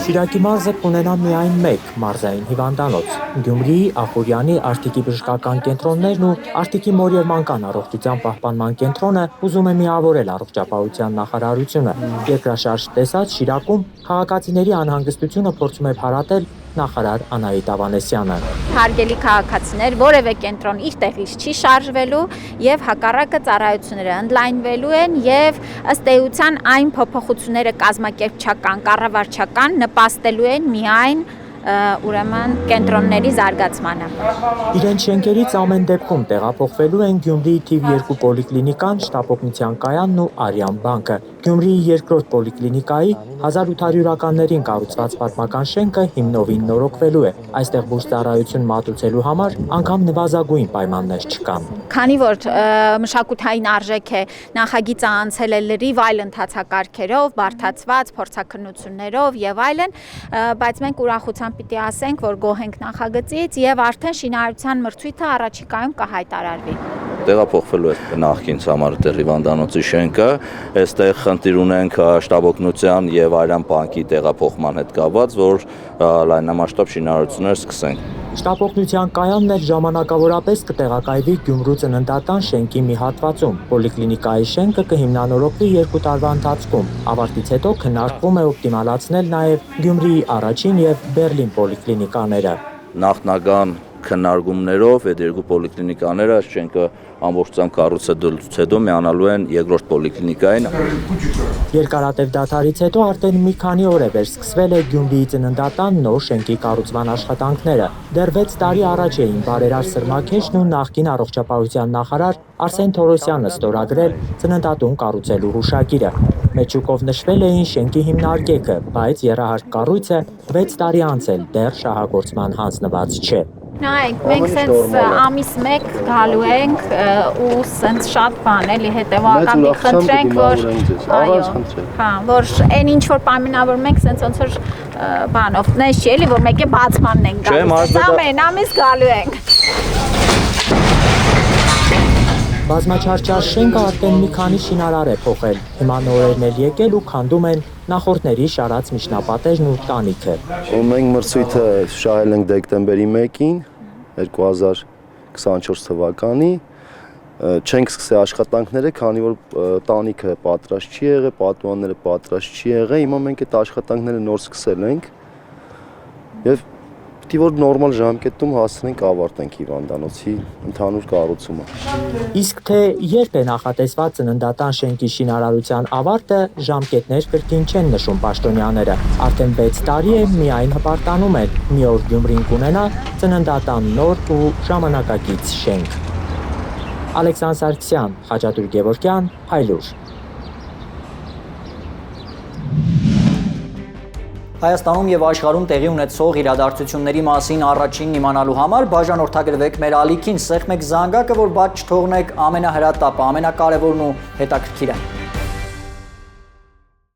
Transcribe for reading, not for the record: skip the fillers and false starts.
Շիրակի մարզը կունենա միայն մեկ մարզային հիվանդանոց։ Գյումրիի, Ախուրյանի, Արտիքի բժշկական կենտրոններն ու Արտիքի մոր և մանկան առողջության պահպանման կենտրոնը ուզում է միավորել առողջապահության նախարարությունը։ Երկրաշարժ տեսած Շիրակում քաղաքացիների անհանգստությունը փորձում է փարատել նախարար Անահիտ Ավանեսյանը։ Հարգելի քաղաքացիներ, որևէ կենտրոն իր տեղից չի շարժվելու եւ հակառակը ծառայությունները ընդլայնվելու են եւ ըստ էության այն փոփոխությունները կազմակերպչական, կառավարչական նպաստելու են միայն ուրեմն կենտրոնների զարգացմանը։ Իրենց շենքերից ամեն դեպքում տեղափոխվելու են Գյումրիի թիվ 2 պոլիկլինիկան, շտապօգնության կայանն ու Արյան բանկը։ Գյումրիի երկրորդ պոլիկլինիկայի 1800-ականներին կառուցված պատմական շենքը հիմնովին նորոգվելու է։ Այստեղ բուժծառայություն մատուցելու համար անգամ նվազագույն պայմաններ չկան։ Քանի որ մշակութային արժեք է, նախագիծը անցել է լրիվ այլ ընթացակարգերով, բարդացված փորձաքննություններով եւ այլն, բայց մենք ուրախությամբ պիտի ասենք, որ գոհ ենք նախագծից եւ արդեն շինարարության մրցույթը առաջիկայում կհայտարարվի։ Տեղափոխվելու է նախկին Սամարդի հիվանդանոցի շենքը, այստեղ խնդիր ունենք շտաբօգնության եւ Արյան բանկի տեղափոխման հետ կապված, որ լայնամասշտաբ շինարարություններ սկսենք։ Շտապօգնության կայանն էլ ժամանակավորապես կտեղակայվի Գյումրու ծննդատան շենքի մի հատվածում։ Պոլիկլինիկայի շենքը կհիմնանորոգվի 2 տարվա ընթացքում։ Ավարտից հետո քննարկվում է օպտիմալացնել նաև Գյումրիի առաջին եւ Բերլին պոլիկլինիկաները։ Նախնական քննարկումներով այդ երկու պոլիկլինիկաները շենքը ամբողջությամբ կառուցելուց հետո միանալու են երկրորդ պոլիկլինիկային։ Երկարատև դադարից հետո արդեն մի քանի օր է վերսկսվել է Գյումրիի ծննդատան նոր շենքի կառուցման աշխատանքները։ Դեռ 6 տարի առաջ էին Բարերար Սրմաքեշն ու նախկին առողջապահության նախարար Արսեն Թորոսյանը ստորագրել ծննդատուն կառուցելու հուշագիրը։ Մեջուկով նշվել էին շենքի հիմնարկեքը, բայց եռահարկ կառույցը 6 տարի անց էլ դեռ շահագործման հանձնված չէ։ Նայեք, մենք սենց ամիս 1 գալու ենք ու սենց շատ բան էլի հետևական մի խնդրենք, որ որ այն ինչ որ պայմանավորում ենք սենց ոնց որ բանով, նես չի էլի, որ մեկ է բացմանն ենք գալու։ Ամեն ամիս գալու ենք։ Բազմաչարչար շենքը արդեն մի քանի շինարար է փոխել։ Հիմա նորերն էլ եկել ու քանդում են նախորդների շարած միջնապատերն ու տանիքը։ Մենք մրցույթը շահել ենք դեկտեմբերի 1-ին 2024 թվականի։ Չենք սկսել աշխատանքները, քանի որ տանիքը պատրաստ չի եղել, պատուհանները պատրաստ չի եղել։ Հիմա մենք այդ աշխատանքները նոր սկսել ենք եւ պիտի որ նորմալ ժամկետում հասնենք ավարտենք հիվանդանոցի ընդհանուր կառուցումը։ Իսկ թե երբ է նախատեսված ծննդատան շենքի շինարարության ավարտը, ժամկետներ կրկին չեն նշում պաշտոնյաները։ Արդեն 6 տարի է միայն հպարտանում են մի օր Գյումրին կունենա ծննդատան նոր ու ժամանակակից շենք։ Ալեքսանդր Սարգսյան, Խաչատուր Գևորգյան, Հայլուր։ Հայաստանում եւ աշխարհում տեղի ունեցող իրադարձությունների մասին առաջինն իմանալու համար բաժանորդագրվեք մեր ալիքին, սեղմեք զանգակը, որ բաց չթողնեք ամենահրատապը, ամենակարևորն ու հետաքրքիրը։